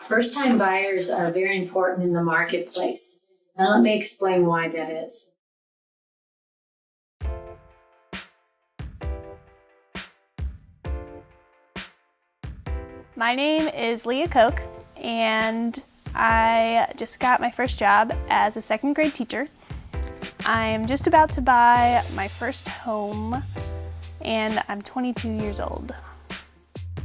First-time buyers are very important in the marketplace. Now let me explain why that is. My name is Leah Koch, and I just got my first job as a second grade teacher. I'm just about to buy my first home, and I'm 22 years old.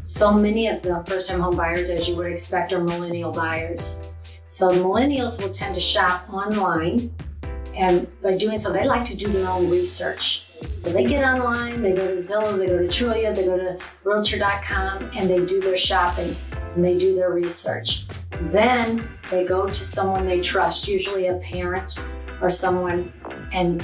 So many of the first-time home buyers, as you would expect, are millennial buyers. So millennials will tend to shop online, and by doing so, they like to do their own research. So they get online, they go to Zillow, they go to Trulia, they go to Realtor.com, and they do their shopping, and they do their research. Then they go to someone they trust, usually a parent or someone, and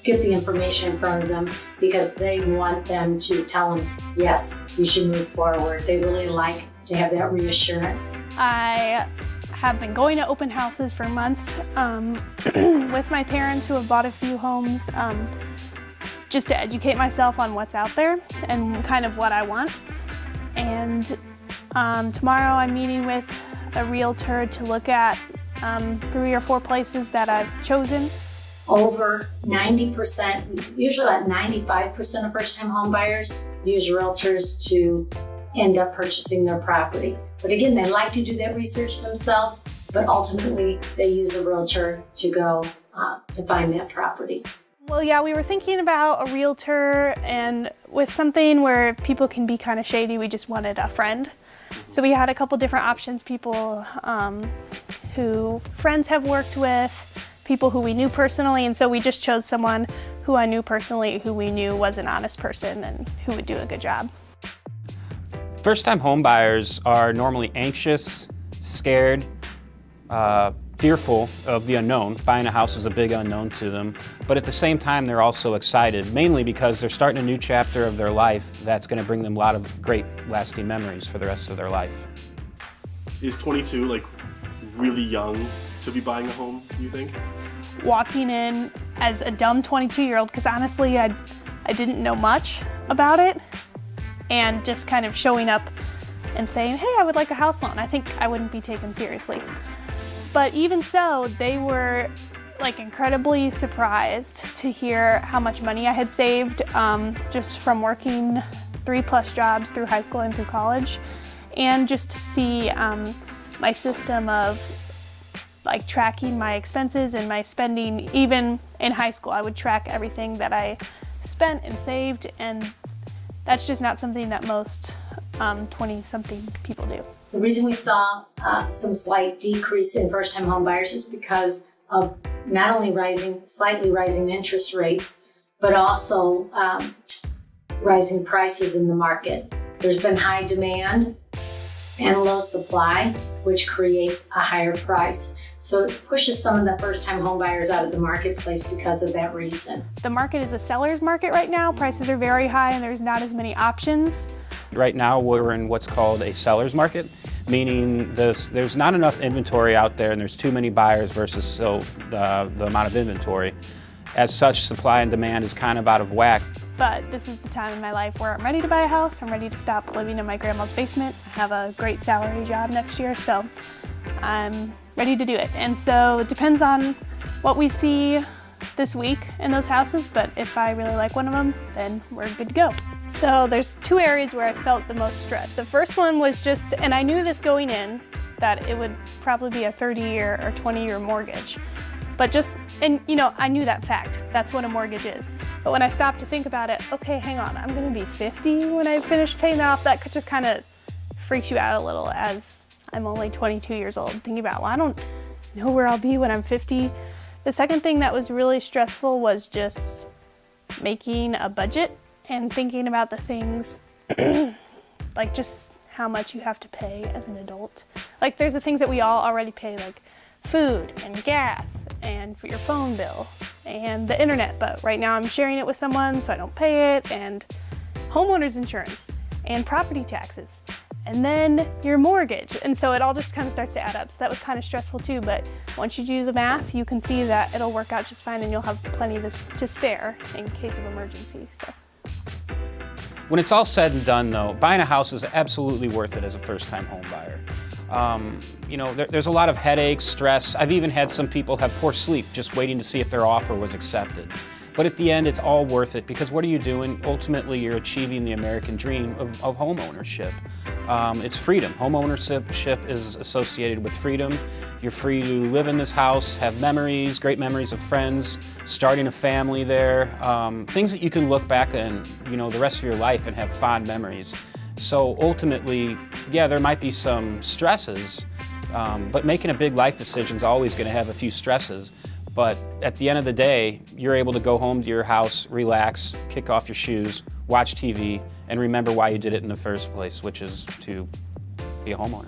get the information in front of them because they want them to tell them, yes, you should move forward. They really like to have that reassurance. I have been going to open houses for months with my parents who have bought a few homes just to educate myself on what's out there and kind of what I want. And tomorrow I'm meeting with a realtor to look at 3 or 4 places that I've chosen. Over 90%, usually about 95% of first-time home buyers use realtors to end up purchasing their property. But again, they like to do that research themselves, but ultimately they use a realtor to go to find that property. Well, yeah, we were thinking about a realtor, and with something where people can be kind of shady, we just wanted a friend. So we had a couple different options, people who friends have worked with, people who we knew personally, and so we just chose someone who I knew personally, who we knew was an honest person and who would do a good job. First-time home buyers are normally anxious, scared, fearful of the unknown. Buying a house is a big unknown to them, but at the same time they're also excited, mainly because they're starting a new chapter of their life that's going to bring them a lot of great lasting memories for the rest of their life. Is 22 like really young to be buying a home, you think? Walking in as a dumb 22-year-old, because honestly I didn't know much about it, and just kind of showing up and saying, hey, I would like a house loan, I think I wouldn't be taken seriously. But even so, they were like incredibly surprised to hear how much money I had saved just from working 3+ jobs through high school and through college, and just to see my system of like tracking my expenses and my spending. Even in high school, I would track everything that I spent and saved, and that's just not something that most 20-something people do. The reason we saw some slight decrease in first-time home buyers is because of not only slightly rising interest rates, but also rising prices in the market. There's been high demand and low supply, which creates a higher price. So it pushes some of the first-time home buyers out of the marketplace because of that reason. The market is a seller's market right now. Prices are very high and there's not as many options. Right now we're in what's called a seller's market, meaning there's not enough inventory out there and there's too many buyers versus the amount of inventory. As such, supply and demand is kind of out of whack. But this is the time in my life where I'm ready to buy a house. I'm ready to stop living in my grandma's basement. I have a great salary job next year, so I'm ready to do it. And so it depends on what we see this week in those houses, but if I really like one of them, then we're good to go. So there's 2 areas where I felt the most stress. The first one was just, and I knew this going in, that it would probably be a 30-year or 20-year mortgage. But just, and you know, I knew that fact. That's what a mortgage is. But when I stopped to think about it, okay, hang on, I'm gonna be 50 when I finish paying that off. That could just kind of freaks you out a little, as I'm only 22 years old. Thinking about, well, I don't know where I'll be when I'm 50. The second thing that was really stressful was just making a budget and thinking about the things, like just how much you have to pay as an adult. Like there's the things that we all already pay, like food and gas and for your phone bill and the internet, but right now I'm sharing it with someone so I don't pay it, and homeowner's insurance and property taxes, and then your mortgage. And so it all just kind of starts to add up. So that was kind of stressful too, but once you do the math, you can see that it'll work out just fine and you'll have plenty to spare in case of emergency. So. When it's all said and done though, buying a house is absolutely worth it as a first-time home buyer. There's a lot of headaches, stress. I've even had some people have poor sleep just waiting to see if their offer was accepted. But at the end, it's all worth it, because what are you doing? Ultimately, you're achieving the American dream of home ownership. It's freedom. Home ownership is associated with freedom. You're free to live in this house, have memories, great memories of friends, starting a family there, things that you can look back and, the rest of your life and have fond memories. So ultimately, yeah, there might be some stresses, but making a big life decision is always going to have a few stresses. But at the end of the day, you're able to go home to your house, relax, kick off your shoes, watch TV, and remember why you did it in the first place, which is to be a homeowner.